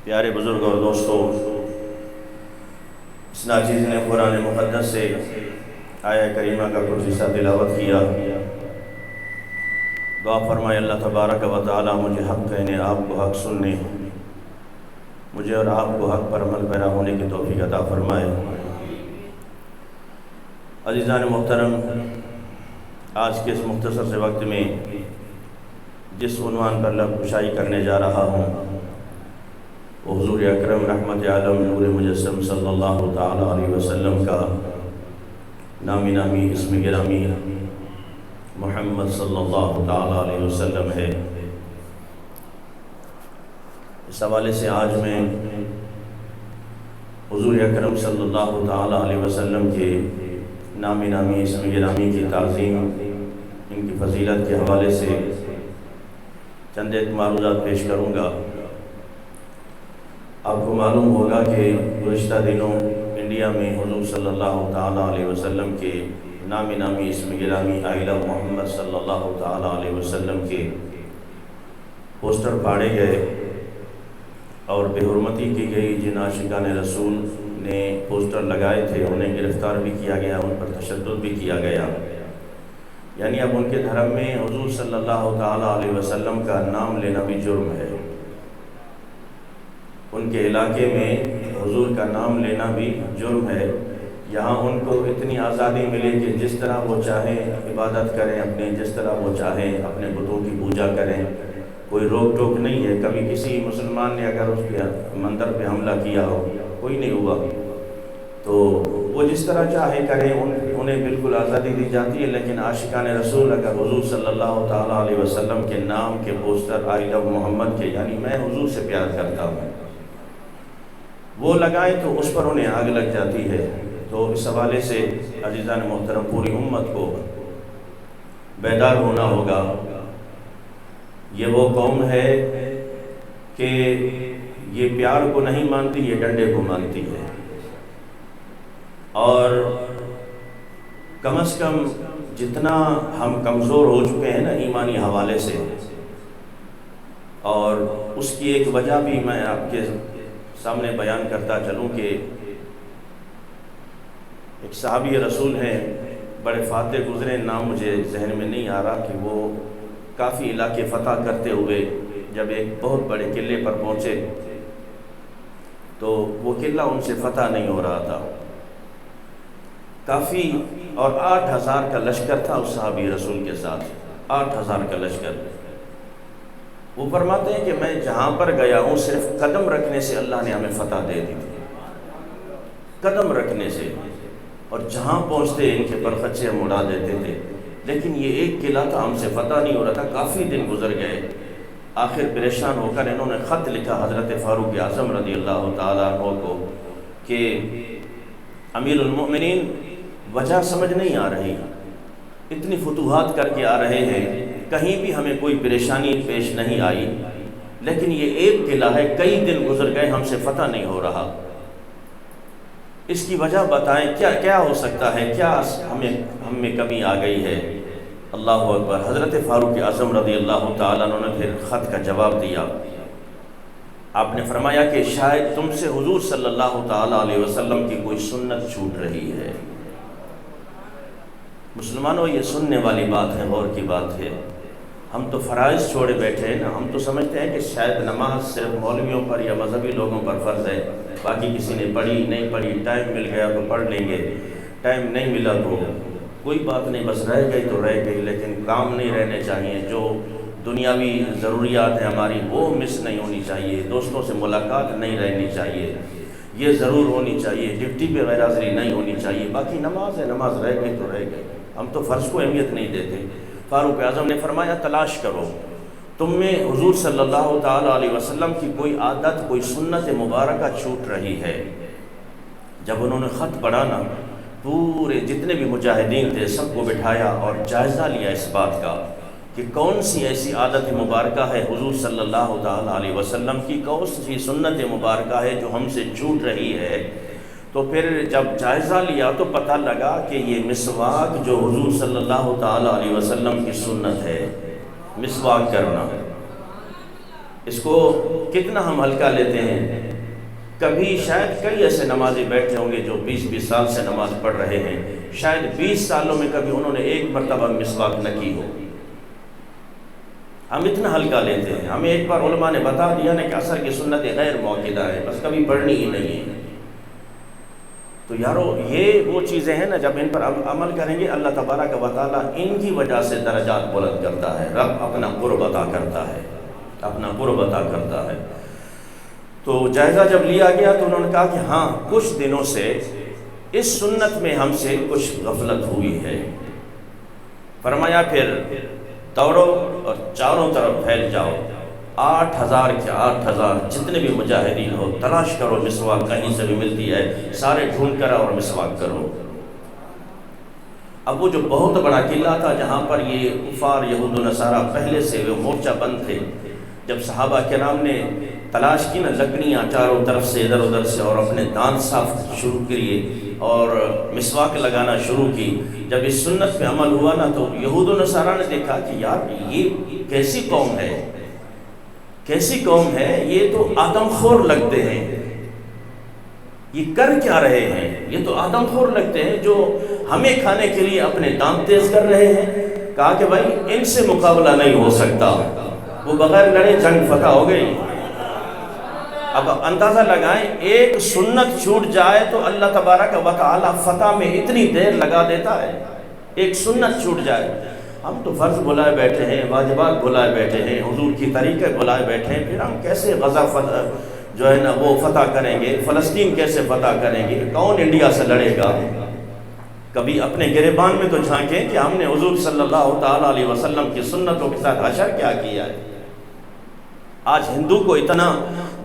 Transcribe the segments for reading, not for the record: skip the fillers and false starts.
پیارے بزرگ اور دوستوں، اس ناچیز نے قرآن مقدس سے آیہ کریمہ کا کچھ حصہ تلاوت کیا۔ دعا فرمائے اللہ تبارک و تعالی مجھے حق کہنے، آپ کو حق سننے، مجھے اور آپ کو حق پر عمل پیرا ہونے کی توفیق عطا فرمائے۔ عزیزان محترم، آج کے اس مختصر سے وقت میں جس عنوان پر لب کشائی کرنے جا رہا ہوں وہ حضور اکرم رحمت عالم نور مجسم صلی اللہ تعالیٰ علیہ وسلم کا نامی اسم گرامی محمد صلی اللہ تعالیٰ علیہ وسلم ہے۔ اس حوالے سے آج میں حضور اکرم صلی اللہ تعالیٰ علیہ وسلم کے نامی اسم گرامی کی تعظیم، ان کی فضیلت کے حوالے سے چند ایک معروضات پیش کروں گا۔ آپ کو معلوم ہوگا کہ گزشتہ دنوں انڈیا میں حضور صلی اللہ تعالیٰ علیہ وسلم کے نامی اسم گرامی آئلہ محمد صلی اللہ تعالیٰ علیہ وسلم کے پوسٹر پھاڑے گئے اور بے حرمتی کی گئی۔ جن عاشقان رسول نے پوسٹر لگائے تھے انہیں گرفتار بھی کیا گیا، ان پر تشدد بھی کیا گیا۔ یعنی اب ان کے دھرم میں حضور صلی اللہ تعالیٰ علیہ وسلم کا نام لینا بھی جرم ہے۔ ان کے علاقے میں حضور کا نام لینا بھی جرم ہے۔ یہاں ان کو اتنی آزادی ملے کہ جس طرح وہ چاہیں عبادت کریں، جس طرح وہ چاہیں اپنے بتوں کی پوجا کریں، کوئی روک ٹوک نہیں ہے۔ کبھی کسی مسلمان نے اگر اس کے مندر پہ حملہ کیا ہو، کوئی نہیں ہوا، تو وہ جس طرح چاہے کریں، انہیں بالکل آزادی دی جاتی ہے۔ لیکن عاشقان رسول اگر حضور صلی اللہ تعالیٰ علیہ وسلم کے نام کے پوسٹر آئی لو محمد کے، یعنی میں حضور سے پیار کرتا ہوں، وہ لگائیں تو اس پر انہیں آگ لگ جاتی ہے۔ تو اس حوالے سے عزیزان محترم پوری امت کو بیدار ہونا ہوگا۔ یہ وہ قوم ہے کہ یہ پیار کو نہیں مانتی، یہ ڈنڈے کو مانتی ہے، اور کم از کم جتنا ہم کمزور ہو چکے ہیں نا ایمانی حوالے سے، اور اس کی ایک وجہ بھی میں آپ کے سامنے بیان کرتا چلوں کہ ایک صحابی رسول ہیں، بڑے فاتح گزرے، نام مجھے ذہن میں نہیں آ رہا، کہ وہ کافی علاقے فتح کرتے ہوئے جب ایک بہت بڑے قلعے پر پہنچے تو وہ قلعہ ان سے فتح نہیں ہو رہا تھا کافی، اور 8,000 کا لشکر تھا اس صحابی رسول کے ساتھ، 8,000 کا لشکر۔ وہ فرماتے ہیں کہ میں جہاں پر گیا ہوں صرف قدم رکھنے سے اللہ نے ہمیں فتح دے دی تھی، قدم رکھنے سے، اور جہاں پہنچتے ان کے پرخچے ہم اڑا دیتے تھے۔ لیکن یہ ایک قلعہ تھا، ہم سے فتح نہیں ہو رہا تھا، کافی دن گزر گئے۔ آخر پریشان ہو کر انہوں نے خط لکھا حضرت فاروق اعظم رضی اللہ تعالیٰ عنہ کو کہ امیر المؤمنین، وجہ سمجھ نہیں آ رہی، اتنی فتوحات کر کے آ رہے ہیں، کہیں بھی ہمیں کوئی پریشانی پیش نہیں آئی، لیکن یہ ایک قلعہ ہے، کئی دن گزر گئے ہم سے فتح نہیں ہو رہا، اس کی وجہ بتائیں، کیا ہو سکتا ہے، کیا ہم میں کمی آ گئی ہے۔ اللہ اکبر۔ حضرت فاروق اعظم رضی اللہ تعالیٰ عنہ نے پھر خط کا جواب دیا۔ آپ نے فرمایا کہ شاید تم سے حضور صلی اللہ تعالیٰ علیہ وسلم کی کوئی سنت چھوٹ رہی ہے۔ مسلمانوں، یہ سننے والی بات ہے، غور کی بات ہے۔ ہم تو فرائض چھوڑے بیٹھے ہیں نا، ہم تو سمجھتے ہیں کہ شاید نماز صرف مولویوں پر یا مذہبی لوگوں پر فرض ہے، باقی کسی نے پڑھی نہیں پڑھی، ٹائم مل گیا تو پڑھ لیں گے، ٹائم نہیں ملا تو کوئی بات نہیں، بس رہ گئی تو رہ گئی، لیکن کام نہیں رہنے چاہیے، جو دنیاوی ضروریات ہیں ہماری وہ مس نہیں ہونی چاہیے، دوستوں سے ملاقات نہیں رہنی چاہیے، یہ ضرور ہونی چاہیے، ڈیوٹی پہ غیر حاضری نہیں ہونی چاہیے، باقی نماز ہے، نماز رہ گئی تو رہ گئی، ہم تو فرض کو اہمیت نہیں دیتے۔ فاروق اعظم نے فرمایا تلاش کرو، تم میں حضور صلی اللہ تعالیٰ علیہ وسلم کی کوئی عادت، کوئی سنت مبارکہ چھوٹ رہی ہے۔ جب انہوں نے خط پڑھا نا، پورے جتنے بھی مجاہدین تھے سب کو بٹھایا اور جائزہ لیا اس بات کا کہ کون سی ایسی عادت مبارکہ ہے حضور صلی اللہ تعالیٰ علیہ وسلم کی، کون سی سنت مبارکہ ہے جو ہم سے چھوٹ رہی ہے۔ تو پھر جب جائزہ لیا تو پتہ لگا کہ یہ مسواک جو حضور صلی اللہ تعالیٰ علیہ وسلم کی سنت ہے، مسواک کرنا، اس کو کتنا ہم ہلکا لیتے ہیں۔ کبھی شاید کئی ایسے نمازی بیٹھے ہوں گے جو 20 سال سے نماز پڑھ رہے ہیں، شاید 20 سالوں میں کبھی انہوں نے ایک مرتبہ مسواک نہ کی ہو۔ ہم اتنا ہلکا لیتے ہیں۔ ہمیں ایک بار علماء نے بتا دیا نا کہ عصر کی سنت غیر موقدہ ہے، بس کبھی پڑھنی ہی نہیں ہے۔ تو یارو یہ وہ چیزیں ہیں نا، جب ان پر عمل کریں گے اللہ تبارک و تعالیٰ ان کی وجہ سے درجات بلند کرتا ہے۔ رب اپنا قرب عطا کرتا ہے، اپنا قرب عطا کرتا ہے۔ تو جائزہ جب لیا گیا تو انہوں نے کہا کہ ہاں کچھ دنوں سے اس سنت میں ہم سے کچھ غفلت ہوئی ہے۔ فرمایا پھر دوڑو اور چاروں طرف پھیل جاؤ، 8000 کے 8000 جتنے بھی مجاہدین ہو، تلاش کرو مسواک کہیں سے بھی ملتی ہے، سارے ڈھونڈ کر اور مسواک کرو۔ اب وہ جو بہت بڑا قلعہ تھا جہاں پر یہ کفار یہود و نصارہ پہلے سے وہ مورچہ بند تھے، جب صحابہ کرام نے تلاش کی نا لکڑیاں چاروں طرف سے ادھر ادھر سے، اور اپنے دانت صاف شروع کیے اور مسواک لگانا شروع کی، جب اس سنت پہ عمل ہوا نا تو یہود و نصارہ نے دیکھا کہ یار یہ کیسی قوم ہے، کیسی قوم ہے، یہ تو آدم خور لگتے ہیں، یہ کر کیا رہے ہیں، یہ تو آدم خور لگتے ہیں جو ہمیں کھانے کے لیے اپنے دانت تیز کر رہے ہیں۔ کہا کہ بھائی ان سے مقابلہ نہیں ہو سکتا، وہ بغیر لڑے جنگ فتح ہو گئی۔ اب اندازہ لگائیں ایک سنت چھوٹ جائے تو اللہ تبارک و تعالی فتح میں اتنی دیر لگا دیتا ہے، ایک سنت چھوٹ جائے۔ ہم تو فرض بلائے بیٹھے ہیں، واجبات بلائے بیٹھے ہیں، حضور کی طریقے بلائے بیٹھے ہیں، پھر ہم کیسے غزہ جو ہے نا وہ فتح کریں گے، فلسطین کیسے فتح کریں گے، کون انڈیا سے لڑے گا؟ کبھی اپنے گریبان میں تو جھانکیں کہ ہم نے حضور صلی اللہ تعالیٰ علیہ وسلم کی سنتوں کے ساتھ حشر کیا کیا ہے۔ آج ہندو کو اتنا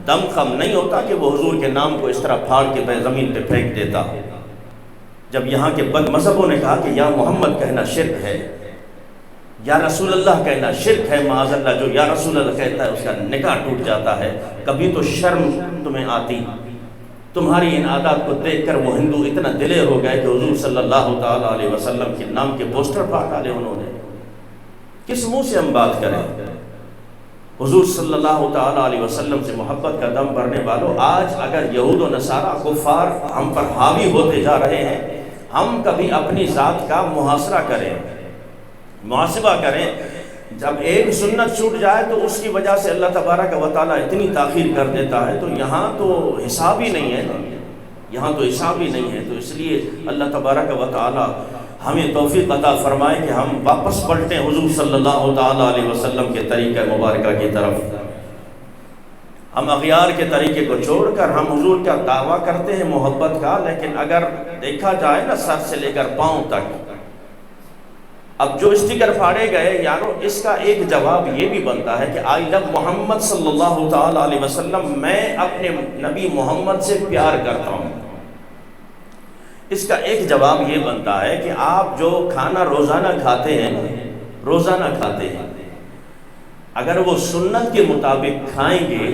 دم خم نہیں ہوتا کہ وہ حضور کے نام کو اس طرح پھاڑ کے زمین پہ پھینک دیتا۔ جب یہاں کے بد مذہبوں نے کہا کہ یا محمد کہنا شرک ہے، یا رسول اللہ کہنا شرک ہے، معاذ اللہ جو یا رسول اللہ کہتا ہے اس کا نکاح ٹوٹ جاتا ہے، کبھی تو شرم تمہیں آتی؟ تمہاری ان عادات کو دیکھ کر وہ ہندو اتنا دلیر ہو گئے کہ حضور صلی اللہ تعالیٰ علیہ وسلم کے نام کے پوسٹر پھاڑ ڈالے انہوں نے۔ کس منہ سے ہم بات کریں؟ حضور صلی اللہ تعالیٰ علیہ وسلم سے محبت کا دم بھرنے والوں، آج اگر یہود و نصارہ کفار ہم پر حاوی ہوتے جا رہے ہیں، ہم کبھی اپنی ذات کا محاسبہ کریں، محاسبہ کریں۔ جب ایک سنت چھوٹ جائے تو اس کی وجہ سے اللہ تبارک و تعالیٰ اتنی تاخیر کر دیتا ہے، تو یہاں تو حساب ہی نہیں ہے، یہاں تو حساب ہی نہیں ہے۔ تو اس لیے اللہ تبارک و تعالیٰ ہمیں توفیق عطا فرمائے کہ ہم واپس پلٹیں حضور صلی اللہ تعالیٰ علیہ وسلم کے طریقہ مبارکہ کی طرف۔ ہم اغیار کے طریقے کو چھوڑ کر ہم حضور کا دعویٰ کرتے ہیں محبت کا، لیکن اگر دیکھا جائے نا سر سے لے کر پاؤں تک، اب جو اسٹیکر پھاڑے گئے یارو، اس کا ایک جواب یہ بھی بنتا ہے کہ آئی لو محمد صلی اللہ تعالیٰ علیہ وسلم، میں اپنے نبی محمد سے پیار کرتا ہوں۔ اس کا ایک جواب یہ بنتا ہے کہ آپ جو کھانا روزانہ کھاتے ہیں، اگر وہ سنت کے مطابق کھائیں گے،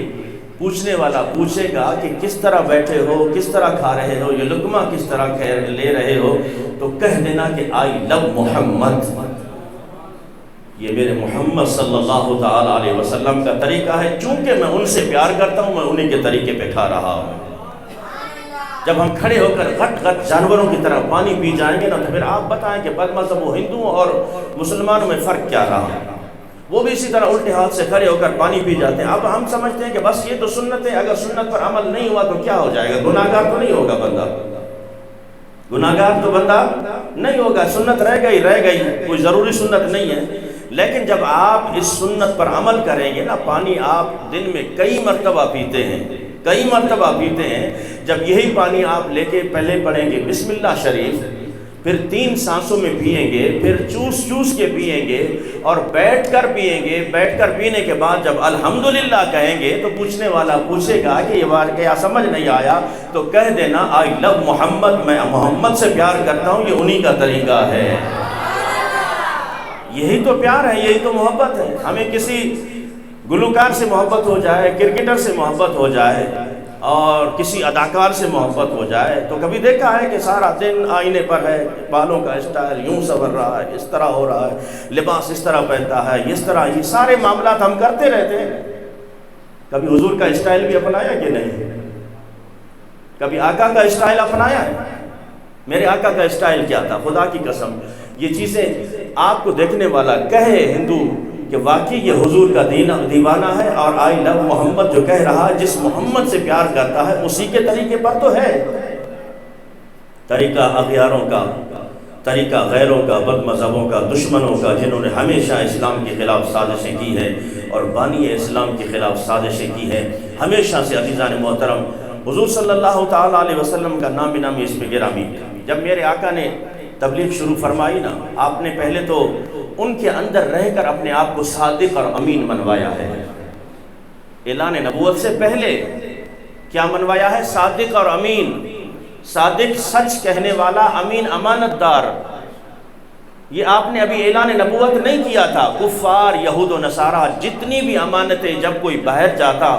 پوچھنے والا پوچھے گا کہ کس طرح بیٹھے ہو، کس طرح کھا رہے ہو، یہ لقمہ کس طرح لے رہے ہو، تو کہہ دینا کہ آئی لو محمد، یہ میرے محمد صلی اللہ تعالیٰ علیہ وسلم کا طریقہ ہے، چونکہ میں ان سے پیار کرتا ہوں، میں انہی کے طریقے پہ کھا رہا ہوں۔ جب ہم کھڑے ہو کر غٹ غٹ جانوروں کی طرح پانی پی جائیں گے نا، تو پھر آپ بتائیں کہ بد مذہب ہندوؤں اور مسلمانوں میں فرق کیا رہا؟ وہ بھی اسی طرح الٹے ہاتھ سے کھڑے ہو کر پانی پی جاتے ہیں۔ اب ہم سمجھتے ہیں کہ بس یہ تو سنت ہے، اگر سنت پر عمل نہیں ہوا تو کیا ہو جائے گا؟ گناہگار تو نہیں ہوگا بندہ، گناہگار تو بندہ نہیں ہوگا، سنت رہ گئی، کوئی ضروری سنت نہیں ہے۔ لیکن جب آپ اس سنت پر عمل کریں گے نا، پانی آپ دن میں کئی مرتبہ پیتے ہیں، جب یہی پانی آپ لے کے پہلے پڑھیں گے بسم اللہ شریف، پھر 3 سانسوں میں پیئیں گے، پھر چوس کے پیئیں گے، اور بیٹھ کر پینے کے بعد جب الحمدللہ کہیں گے تو پوچھنے والا پوچھے گا کہ یہ بات کیا سمجھ نہیں آیا، تو کہہ دینا آئی لو محمد، میں محمد سے پیار کرتا ہوں، یہ انہی کا طریقہ ہے۔ یہی تو پیار ہے، یہی تو محبت ہے۔ ہمیں کسی گلوکار سے محبت ہو جائے، کرکٹر سے محبت ہو جائے، اور کسی اداکار سے محبت ہو جائے، تو کبھی دیکھا ہے کہ سارا دن آئینے پر ہے، بالوں کا اسٹائل یوں سنور رہا ہے، اس طرح ہو رہا ہے، لباس اس طرح پہنتا ہے، اس طرح، یہ سارے معاملات ہم کرتے رہتے ہیں۔ کبھی حضور کا اسٹائل بھی اپنایا کہ نہیں؟ کبھی آقا کا اسٹائل اپنایا ہے؟ میرے آقا کا اسٹائل کیا تھا؟ خدا کی قسم یہ چیزیں آپ کو دیکھنے والا کہے ہندو کہ واقعی یہ حضور کا دیوانہ ہے اور آئی لو محمد جو کہہ رہا ہے، جس محمد سے پیار کرتا ہے اسی کے طریقے پر تو ہے۔ طریقہ اغیاروں کا، طریقہ غیروں کا، بد مذہبوں کا، دشمنوں کا، جنہوں نے ہمیشہ اسلام کے خلاف سازشیں کی ہیں اور بانی اسلام کے خلاف سازشیں کی ہیں ہمیشہ سے۔ عزیزان محترم، حضور صلی اللہ تعالیٰ علیہ وسلم کا نام نامی اس میں گرامی، جب میرے آقا نے تبلیغ شروع فرمائی نا، آپ نے پہلے تو ان کے اندر رہ کر اپنے آپ کو صادق اور امین منوایا ہے۔ اعلان نبوت سے پہلے کیا منوایا ہے؟ صادق اور امین۔ صادق سچ کہنے والا، امین امانت دار۔ یہ آپ نے ابھی اعلان نبوت نہیں کیا تھا۔ کفار، یہود و نصارہ جتنی بھی امانتیں، جب کوئی باہر جاتا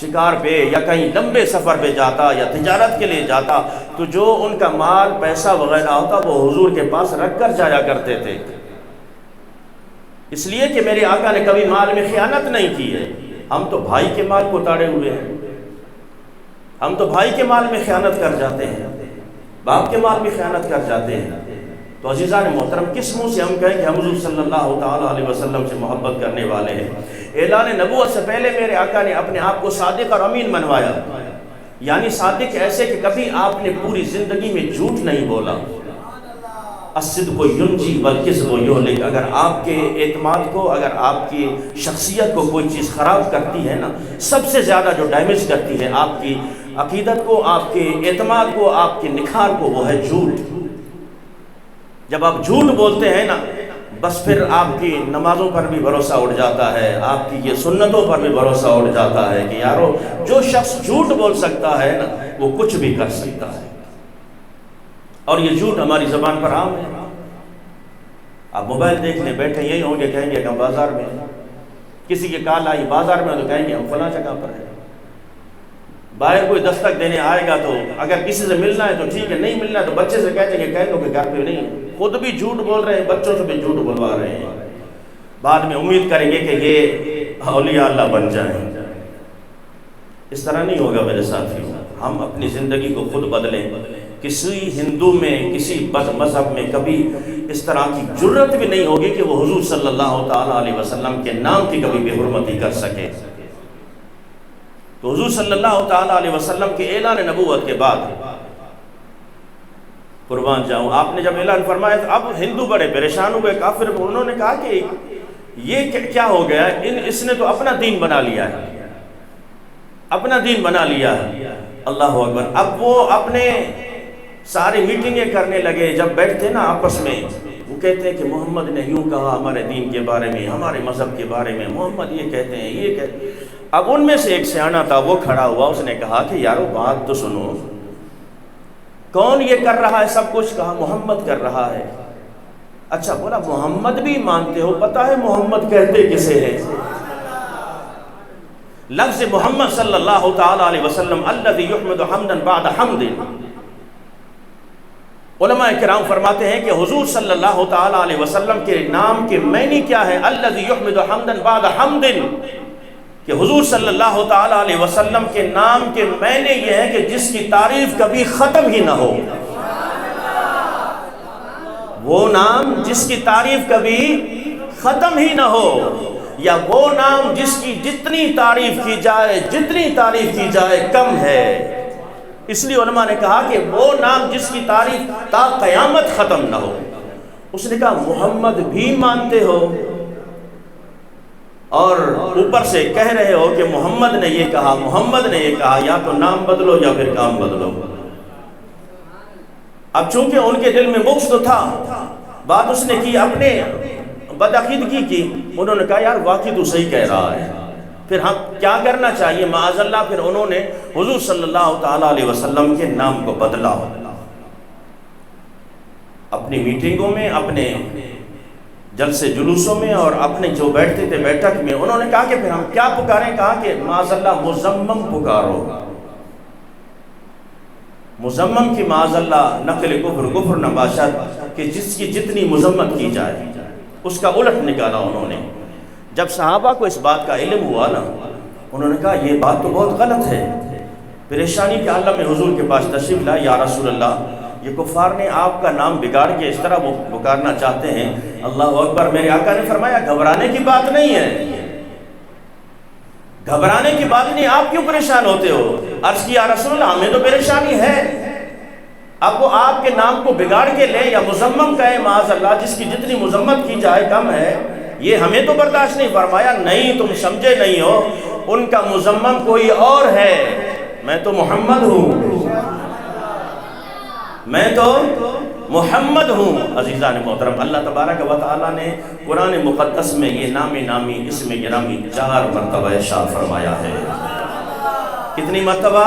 شکار پہ یا کہیں لمبے سفر پہ جاتا یا تجارت کے لیے جاتا تو جو ان کا مال پیسہ وغیرہ ہوتا وہ حضور کے پاس رکھ کر جایا کرتے تھے، اس لیے کہ میرے آقا نے کبھی مال میں خیانت نہیں کی ہے۔ ہم تو بھائی کے مال کو تاڑے ہوئے ہیں، ہم تو بھائی کے مال میں خیانت کر جاتے ہیں، باپ کے مال میں خیانت کر جاتے ہیں۔ تو عزیزان محترم، کس منہ سے ہم کہیں کہ ہم حضور صلی اللہ تعالیٰ علیہ وسلم سے محبت کرنے والے ہیں؟ اعلان نبوت سے پہلے میرے آقا نے اپنے آپ کو صادق اور امین منوایا، یعنی صادق ایسے کہ کبھی آپ نے پوری زندگی میں جھوٹ نہیں بولا۔ الصدق ینجی والکذب یہلک۔ اگر آپ کے اعتماد کو، اگر آپ کی شخصیت کو کوئی چیز خراب کرتی ہے نا، سب سے زیادہ جو ڈیمیج کرتی ہے آپ کی عقیدت کو، آپ کے اعتماد کو، آپ کے نکھار کو، وہ ہے جھوٹ۔ جب آپ جھوٹ بولتے ہیں نا، بس پھر آپ کی نمازوں پر بھی بھروسہ اٹھ جاتا ہے، آپ کی یہ سنتوں پر بھی بھروسہ اٹھ جاتا ہے کہ یارو جو شخص جھوٹ بول سکتا ہے نا وہ کچھ بھی کر سکتا ہے، اور یہ جھوٹ ہماری زبان پر عام ہے۔ آپ موبائل دیکھنے بیٹھے یہی ہوں گے، کہیں گے کہ ہم بازار میں ہیں، کسی کی کال آئی بازار میں تو کہیں گے ہم فلاں جگہ پر ہیں۔ باہر کوئی دستک دینے آئے گا تو اگر کسی سے ملنا ہے تو ٹھیک ہے، نہیں ملنا ہے تو بچے سے کہتے ہیں کہ کہہ دو کہ گھر پہ نہیں ہے۔ خود بھی جھوٹ بول رہے ہیں، بچوں سے بھی جھوٹ بلوا رہے ہیں، بعد میں امید کریں گے کہ یہ اولیاء اللہ بن جائیں۔ اس طرح نہیں ہوگا میرے ساتھیوں، ہم اپنی زندگی کو خود بدلیں۔ کسی ہندو میں، کسی بد مذہب میں کبھی اس طرح کی جرت بھی نہیں ہوگی کہ وہ حضور صلی اللہ تعالیٰ علیہ وسلم کے نام کی کبھی بے حرمتی کر سکے۔ تو حضور صلی اللہ تعالیٰ علیہ وسلم کے اعلان نبوت کے بعد قربان جاؤں، آپ نے جب اعلان فرمایا تو اب ہندو بڑے پریشان ہوئے، کافر، انہوں نے کہا کہ یہ کیا ہو گیا، اس نے تو اپنا دین بنا لیا ہے، اپنا دین بنا لیا ہے۔ اللہ اکبر۔ اب وہ اپنے ساری میٹنگیں کرنے لگے، جب بیٹھتے نا آپس میں وہ کہتے ہیں کہ محمد نے یوں کہا ہمارے دین کے بارے میں، ہمارے مذہب کے بارے میں، محمد یہ کہتے ہیں، یہ کہتے ہیں۔ اب ان میں سے ایک سیاںا تھا، وہ کھڑا ہوا، اس نے کہا کہ یارو بات تو سنو، کون یہ کر رہا ہے سب کچھ؟ کہا محمد کر رہا ہے۔ اچھا، بولا محمد بھی مانتے ہو؟ پتہ ہے محمد کہتے کسے ہیں؟ لفظ محمد صلی اللہ تعالیٰ علیہ وسلم الذی یحمد حمدا بعد حمد، علماء کرام فرماتے ہیں کہ حضور صلی اللہ تعالیٰ علیہ وسلم کے نام کے معنی کیا ہے؟ الذی یحمد حمدا بعد حمد، کہ حضور صلی اللہ تعالیٰ علیہ وسلم کے نام کے معنی یہ ہے کہ جس کی تعریف کبھی ختم ہی نہ ہو۔ وہ نام جس کی تعریف کبھی ختم ہی نہ ہو، یا وہ نام جس کی جتنی تعریف کی جائے کم ہے۔ اس لیے علماء نے کہا کہ وہ نام جس کی تعریف تا قیامت ختم نہ ہو۔ اس نے کہا محمد بھی مانتے ہو اور اوپر سے کہہ رہے ہو کہ محمد نے یہ کہا، محمد نے یہ کہا، یا تو نام بدلو یا پھر کام بدلو۔ اب چونکہ ان کے دل میں بغض تو تھا، بات اس نے کی، اپنے بدعقیدگی کی، انہوں نے کہا یار واقعی تو صحیح کہہ رہا ہے، پھر ہم کیا کرنا چاہیے؟ معاذ اللہ، پھر انہوں نے حضور صلی اللہ تعالیٰ علیہ وسلم کے نام کو بدلا۔ اپنی میٹنگوں میں، اپنے جلسے جلوسوں میں، اور اپنے جو بیٹھتے تھے بیٹھک میں، انہوں نے کہا کہ پھر ہم کیا پکاریں؟ کہا کہ معاذ اللہ مزمم پکارو۔ مزمم کی معاذ اللہ نقل کفر نباشت، کہ جس کی جتنی مذمت کی جائے اس کا الٹ نکالا انہوں نے۔ جب صحابہ کو اس بات کا علم ہوا نا، انہوں نے کہا یہ بات تو بہت غلط ہے، پریشانی کے عالم میں حضور کے پاس تشریف لائے، یا رسول اللہ یہ کفار نے آپ کا نام بگاڑ کے اس طرح وہ پکارنا چاہتے ہیں۔ اللہ اکبر، میرے آقا نے فرمایا گھبرانے کی بات نہیں ہے، گھبرانے کی بات نہیں، آپ کیوں پریشان ہوتے ہو؟ عرض کی یا رسول اللہ ہمیں تو پریشانی ہے، اب وہ آپ کے نام کو بگاڑ کے لیں یا مذمم کہیں، معاذ اللہ جس کی جتنی مذمت کی جائے کم ہے، یہ ہمیں تو برداشت نہیں۔ فرمایا نہیں، تم سمجھے نہیں ہو، ان کا مذمم کوئی اور ہے، میں تو محمد ہوں، میں تو محمد ہوں۔ عزیزان محترم، اللہ تبارک و تعالیٰ نے قرآن مقدس میں یہ نام نامی اسم گرامی 4 مرتبہ ارشاد فرمایا ہے۔ کتنی مرتبہ؟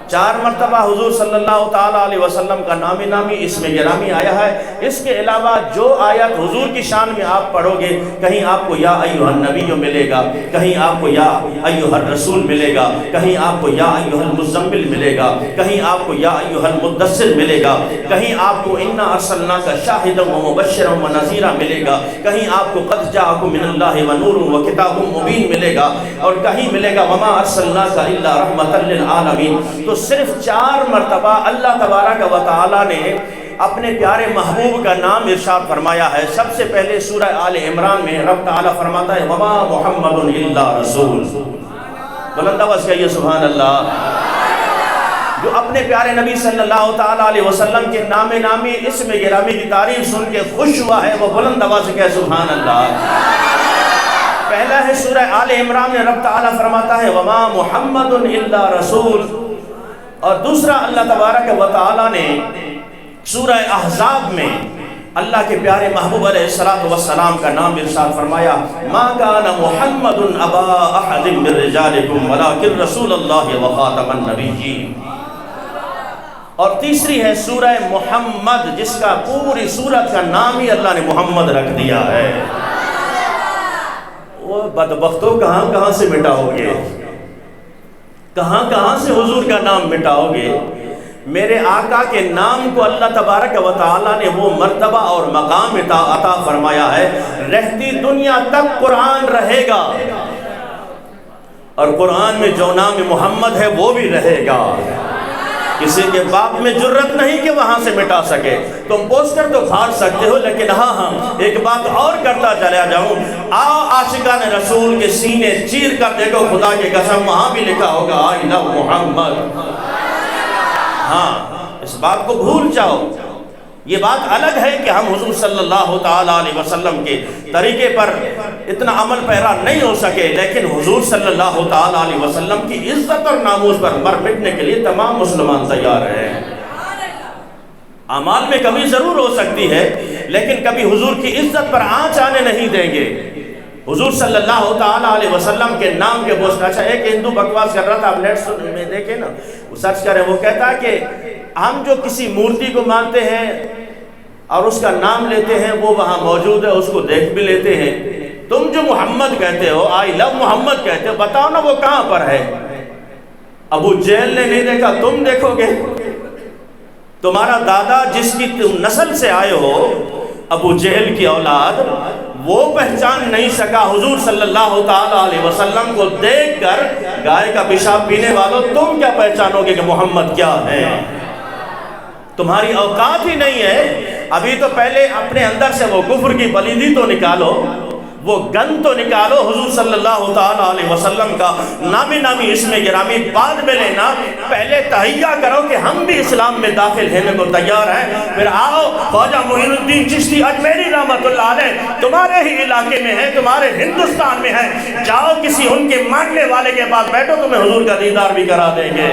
4 مرتبہ حضور صلی اللہ تعالیٰ علیہ وسلم کا نام نامی اسم گرامی آیا ہے۔ اس کے علاوہ جو آیت حضور کی شان میں آپ پڑھو گے، کہیں آپ کو یا ایھا النبی ملے گا، کہیں آپ کو یا ایھا الرسول ملے گا، کہیں آپ کو یا ایھا المزمل ملے گا، کہیں آپ کو یا ایھا المدثر ملے گا، کہیں آپ کو انا ارسلناک شاہدا ومبشرا ونذیرا ملے گا، کہیں آپ کو قد جاءکم من اللہ ونور وکتاب مبین ملے گا، اور کہیں ملے گا وما ارسلناک الا رحمۃ للعالمین۔ تو صرف 4 مرتبہ اللہ تبارک و تعالیٰ نے اپنے پیارے محبوب کا نام ارشاد فرمایا ہے۔ سب سے پہلے سورہ آل عمران میں رب تعالیٰ فرماتا ہے وما محمد الا رسول، بلند آواز کہیے سبحان اللہ۔ جو اپنے پیارے نبی صلی اللہ تعالیٰ علیہ وسلم کے نام نامی اسم گرامی کی تعریف سن کے خوش ہوا ہے، وہ بلند آواز کہے سبحان اللہ۔ پہلا ہے سورہ آل عمران میں رب تعالیٰ فرماتا ہے وما محمد الا رسول، اور دوسرا اللہ تبارک و تعالیٰ نے سورہ احزاب میں اللہ کے پیارے محبوب علیہ السلام کا نام ارشاد فرمایا ما کان محمد ابا احد من رجالکم ولکن رسول اللہ وخاتم النبیین۔ اور تیسری ہے سورہ محمد، جس کا پوری سورت کا نام ہی اللہ نے محمد رکھ دیا ہے۔ وہ بدبختوں کہاں کہاں سے مٹاؤ گے، کہاں کہاں سے حضور کا نام مٹاؤ گے؟ میرے آقا کے نام کو اللہ تبارک و تعالیٰ نے وہ مرتبہ اور مقام عطا فرمایا ہے، رہتی دنیا تک قرآن رہے گا، اور قرآن میں جو نام محمد ہے وہ بھی رہے گا۔ کسی کے باپ میں جرت نہیں کہ وہاں سے مٹا سکے۔ تم پوسٹر تو پھاڑ سکتے ہو، لیکن ہاں ایک بات اور کرتا چلا جاؤں، عاشقان رسول کے سینے چیر کر دیکھو، خدا کی قسم وہاں بھی لکھا ہوگا آئی لو محمد۔ ہاں اس بات کو بھول جاؤ۔ یہ بات الگ ہے کہ ہم حضور صلی اللہ تعالیٰ علیہ وسلم کے طریقے پر اتنا عمل پیرا نہیں ہو سکے، لیکن حضور صلی اللہ تعالیٰ علیہ وسلم کی عزت اور ناموس پر مر مٹنے کے لیے تمام مسلمان تیار ہیں۔ اعمال میں کمی ضرور ہو سکتی ہے، لیکن کبھی حضور کی عزت پر آنچ آنے نہیں دیں گے۔ حضور صلی اللہ تعالیٰ علیہ وسلم کے نام کے بوجھ۔ اچھا، ایک ہندو بکواس کر رہا تھا، آپ نیٹ میں دیکھیں نا، وہ سرچ کریں، وہ کہتا ہے کہ ہم جو کسی مورتی کو مانتے ہیں اور اس کا نام لیتے ہیں وہ وہاں موجود ہے، اس کو دیکھ بھی لیتے ہیں، تم جو محمد کہتے ہو، آئی لو محمد کہتے ہو، بتاؤ نا وہ کہاں پر ہے؟ ابو جہل نے نہیں دیکھا، تم دیکھو گے؟ تمہارا دادا جس کی تم نسل سے آئے ہو، ابو جہل کی اولاد، وہ پہچان نہیں سکا حضور صلی اللہ تعالیٰ علیہ وسلم کو دیکھ کر گائے کا پیشاب پینے والوں، تم کیا پہچانو گے کہ محمد کیا ہے؟ تمہاری اوقات ہی نہیں ہے۔ ابھی تو پہلے اپنے اندر سے وہ کفر کی پلیدی تو نکالو، وہ گند تو نکالو، حضور صلی اللہ تعالیٰ علیہ وسلم کا نامی نامی اسم گرامی بعد میں لینا، پہلے تہیہ کرو کہ ہم بھی اسلام میں داخل ہونے کو تیار ہیں، پھر آؤ خواجہ معین الدین چشتی اجمیری رحمۃ اللہ علیہ تمہارے ہی علاقے میں ہے، تمہارے ہندوستان میں ہے، جاؤ کسی ان کے ماننے والے کے پاس بیٹھو، تمہیں حضور کا دیدار بھی کرا دیں گے۔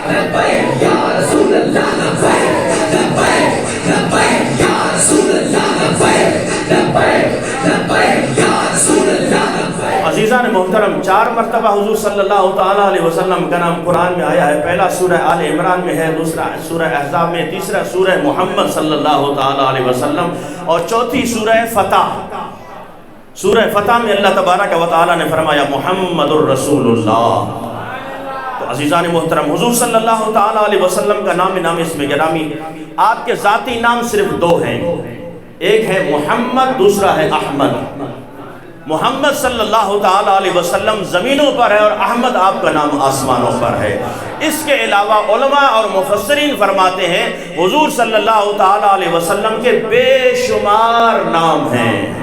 لبیک یا رسول اللہ، لبیک لبیک لبیک یا رسول اللہ، لبیک لبیک لبیک یا رسول اللہ۔ عزیزان محترم، 4 مرتبہ حضور صلی اللہ تعالیٰ علیہ وسلم کا نام قرآن میں آیا ہے۔ پہلا سورہ آل عمران میں ہے، دوسرا سورہ احزاب میں، تیسرا سورہ محمد صلی اللہ تعالیٰ علیہ وسلم، اور چوتھی سورہ فتح۔ سورہ فتح میں اللہ تبارک و تعالیٰ نے فرمایا محمد الرسول اللہ۔ عزیزان محترم، حضور صلی اللہ تعالیٰ علیہ وسلم کا نام اسم گرامی، آپ کے ذاتی نام صرف 2 ہیں، ایک ہے محمد، دوسرا ہے احمد۔ محمد صلی اللہ تعالیٰ علیہ وسلم زمینوں پر ہے اور احمد آپ کا نام آسمانوں پر ہے۔ اس کے علاوہ علماء اور مفسرین فرماتے ہیں حضور صلی اللہ تعالیٰ علیہ وسلم کے بے شمار نام ہیں،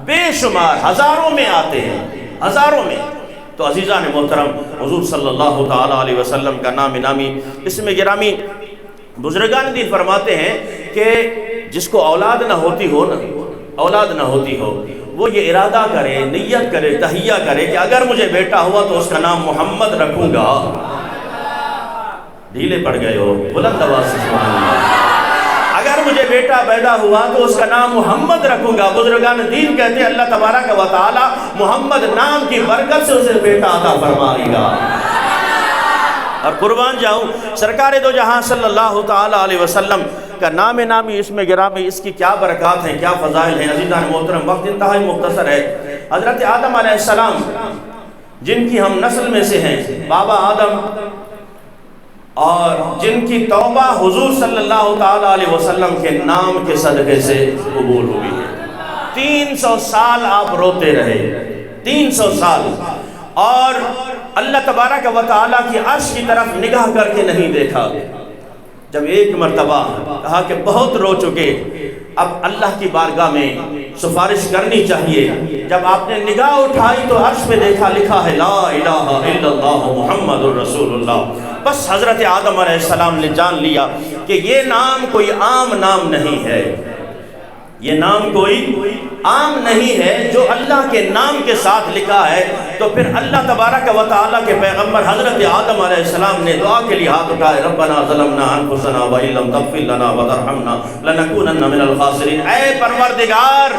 بے شمار، ہزاروں میں آتے ہیں، ہزاروں میں۔ تو عزیزان محترم، حضور صلی اللہ تعالیٰ علیہ وسلم کا نام نامی، اسم گرامی، بزرگان دین فرماتے ہیں کہ جس کو اولاد نہ ہوتی ہو نا، اولاد نہ ہوتی ہو، وہ یہ ارادہ کرے، نیت کرے، تہیہ کرے کہ اگر مجھے بیٹا ہوا تو اس کا نام محمد رکھوں گا۔ ڈھیلے پڑ گئے ہو، بلند آواز سے سبحان اللہ۔ اگر مجھے بیٹا پیدا ہوا تو اس کا نام محمد رکھوں گا۔ بزرگان دین کہتے ہیں اللہ تبارک و تعالی محمد نام کی برکت سے اسے بیٹا عطا فرمائے گا۔ اور قربان جاؤں سرکار دو جہاں صلی اللہ تعالی علیہ وسلم کا نام نامی، اس میں گرامی، اس کی کیا برکات ہیں، کیا فضائل ہیں۔ عزیزان محترم، وقت انتہائی مختصر ہے۔ حضرت آدم علیہ السلام جن کی ہم نسل میں سے ہیں، بابا آدم، اور جن کی توبہ حضور صلی اللہ تعالیٰ علیہ وسلم کے نام کے صدقے سے قبول ہوئی ہے۔ 300 سال آپ روتے رہے، 300 سال، اور اللہ تبارک و تعالیٰ کی عرش کی طرف نگاہ کر کے نہیں دیکھا۔ جب ایک مرتبہ کہا کہ بہت رو چکے، اب اللہ کی بارگاہ میں سفارش کرنی چاہیے، جب آپ نے نگاہ اٹھائی تو عرش پہ دیکھا، لکھا ہے لا الہ الا اللہ محمد الرسول اللہ۔ بس حضرت آدم علیہ السلام نے جان لیا کہ یہ نام کوئی عام نام نہیں ہے، یہ نام کوئی عام نہیں ہے، جو اللہ کے نام کے ساتھ لکھا ہے۔ تو پھر اللہ تبارک و تعالیٰ کے پیغمبر حضرت آدم علیہ السلام نے دعا کے لیے ہاتھ اٹھائے، ربنا ظلمنا انفسنا وان لم تغفر لنا وترحمنا لنکونن من الخاسرین۔ اے پروردگار،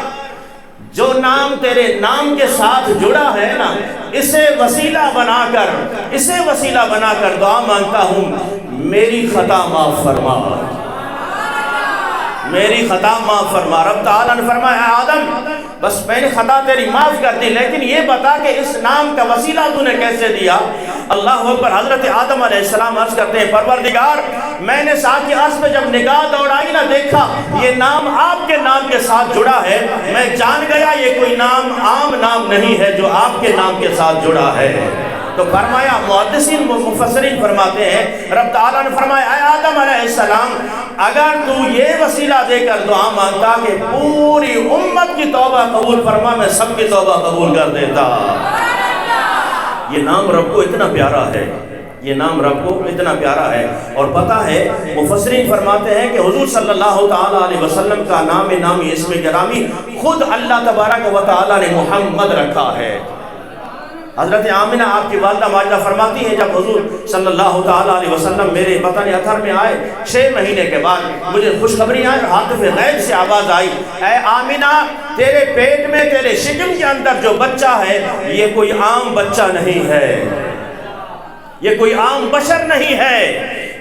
جو نام تیرے نام کے ساتھ جڑا ہے نا، اسے وسیلہ بنا کر دعا مانگتا ہوں، میری خطا معاف فرما، میری خطا معاف فرما۔ رب تعالیٰ نے فرمایا آدم بس میں نے خطا تیری معاف کر دی، لیکن یہ بتا کہ اس نام کا وسیلہ تو نے کیسے دیا۔ اللہ اکبر۔ حضرت آدم علیہ السلام عرض کرتے ہیں پروردگار، میں نے ساتھ عرض پہ جب نگاہ دوڑائی نہ، دیکھا یہ نام آپ کے نام کے ساتھ جڑا ہے، میں جان گیا یہ کوئی نام عام نام نہیں ہے جو آپ کے نام کے ساتھ جڑا ہے۔ تو فرمایا، محدثین مفسرین فرماتے ہیں، رب تعالیٰ نے فرمایا اے آدم علیہ السلام، اگر تو یہ وسیلہ دے کر دعا مانگتا کہ پوری امت کی توبہ قبول فرما، میں سب کی توبہ قبول کر دیتا۔ یہ نام رب کو اتنا پیارا ہے، یہ نام رب کو اتنا پیارا ہے۔ اور پتہ ہے مفسرین فرماتے ہیں کہ حضور صلی اللہ تعالیٰ علیہ وسلم کا نام نامی، اسم گرامی، خود اللہ تبارک و تعالیٰ نے محمد رکھا ہے۔ حضرت آمنہ آپ کی والدہ ماجدہ فرماتی ہیں، جب حضور صلی اللہ تعالیٰ علیہ وسلم میرے بطن اطہر میں آئے 6 مہینے کے بعد، مجھے خوشخبری آئی، ہاتف غیب سے آواز آئی، اے آمنہ، تیرے پیٹ میں، تیرے شکم کے اندر جو بچہ ہے یہ کوئی عام بچہ نہیں ہے، یہ کوئی عام بشر نہیں ہے،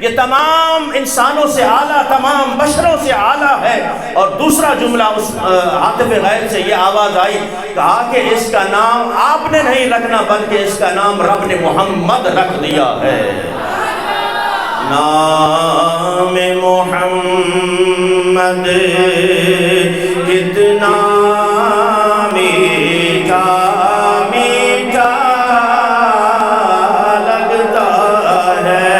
یہ تمام انسانوں سے اعلیٰ، تمام بشروں سے اعلیٰ ہے۔ اور دوسرا جملہ اس ہاتف غیب سے یہ آواز آئی، کہا کہ اس کا نام آپ نے نہیں رکھنا بلکہ اس کا نام رب نے محمد رکھ دیا ہے۔ نام محمد کتنا میٹھا میٹھا لگتا ہے،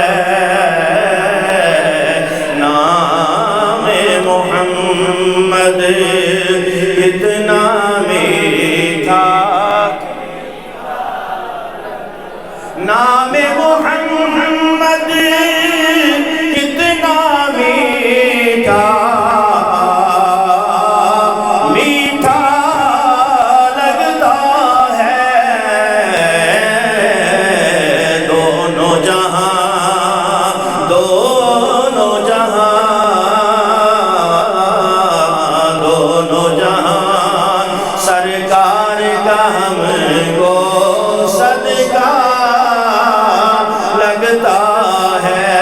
نام محمد کتنا میٹھا، نام محمد کتنا میٹھا میٹھا لگتا ہے، دونوں جہاں دونوں جہاں دونوں جہاں سرکار کا ہم کو صدقہ لگتا ہے۔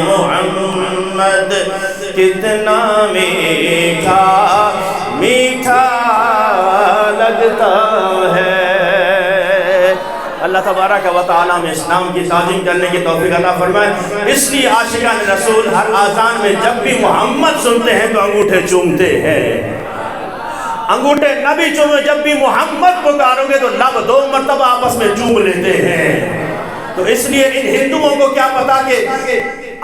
محمد کتنا میٹھا میٹھا لگتا ہے۔ اللہ تبارک و تعالیٰ میں اسلام کی تعظیم کرنے کی توفیق عطا فرمائے۔ اس لیے عاشقان رسول ہر آذان میں جب بھی محمد سنتے ہیں تو انگوٹھے چومتے ہیں، انگوٹھے نبی چومے، جب بھی محمد پکارو گے تو لب 2 مرتبہ آپس میں چوم لیتے ہیں۔ تو اس لیے ان ہندوؤں کو کیا پتا کہ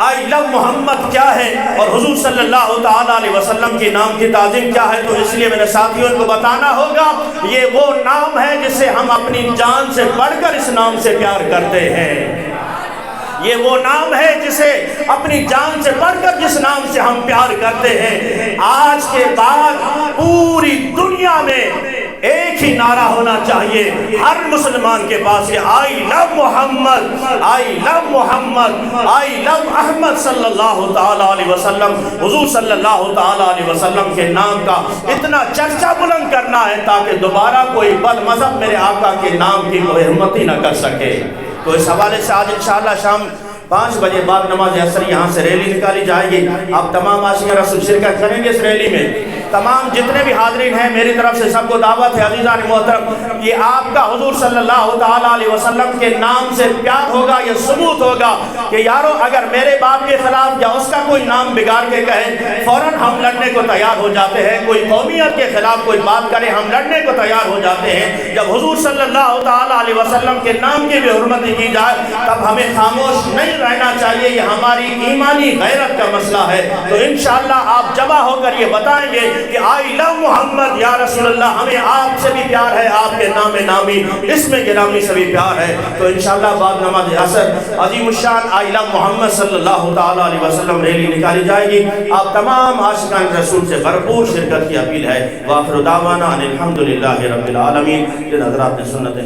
آئی لو محمد کیا ہے اور حضور صلی اللہ تعالیٰ علیہ وسلم کے نام کی تعظیم کیا ہے، تو اس لیے میرے ساتھیوں کو بتانا ہوگا یہ وہ نام ہے جسے ہم اپنی جان سے بڑھ کر اس نام سے پیار کرتے ہیں، یہ وہ نام ہے جسے اپنی جان سے بڑھ کر جس نام سے ہم پیار کرتے ہیں۔ آج کے بعد پوری دنیا میں ایک ہی نعرہ ہونا چاہیے ہر مسلمان کے پاس کہ آئی لو محمد، آئی لو محمد، آئی لو احمد صلی اللہ تعالیٰ علیہ وسلم۔ حضور صلی اللہ تعالیٰ علیہ وسلم کے نام کا اتنا چرچا بلند کرنا ہے تاکہ دوبارہ کوئی بد مذہب میرے آقا کے نام کی کوئی حرمت ہی نہ کر سکے۔ تو اس حوالے سے آج انشاءاللہ شام 5 بجے بعد نماز عصر یہاں سے ریلی نکالی جائے گی۔ آپ تمام عاشقان رسول شرکت کریں گے اس ریلی میں۔ تمام جتنے بھی حاضرین ہیں میری طرف سے سب کو دعوت ہے عزیزان محترم، یہ آپ کا حضور صلی اللہ تعالیٰ علیہ وسلم کے نام سے پیار ہوگا، یہ ثبوت ہوگا کہ یارو اگر میرے باپ کے خلاف یا اس کا کوئی نام بگاڑ کے کہے فوراً ہم لڑنے کو تیار ہو جاتے ہیں، کوئی قومیت کے خلاف کوئی بات کرے ہم لڑنے کو تیار ہو جاتے ہیں۔ جب حضور صلی اللہ تعالیٰ علیہ وسلم کے نام کی بھی حرمت کی جائے تب ہمیں خاموش نہیں رہنا چاہیے، یہ ہماری ایمانی غیرت کا مسئلہ ہے۔ تو انشاءاللہ آپ جمع ہو کر یہ بتائیں گے کہ آئی لو محمد یا رسول اللہ، ہمیں آپ سے بھی پیار ہے، آپ کے نام نامی اسم گرامی سے بھی پیار ہے۔ تو انشاءاللہ بعد نماز عصر عظیم الشان آئی لو محمد صلی اللہ تعالیٰ علیہ وسلم ریلی نکالی جائے گی۔ آپ تمام عاشقان رسول سے بھرپور شرکت کی اپیل ہے۔ وآخر دعوانا ان الحمدللہ رب العالمین۔ جن حضرات نے سنت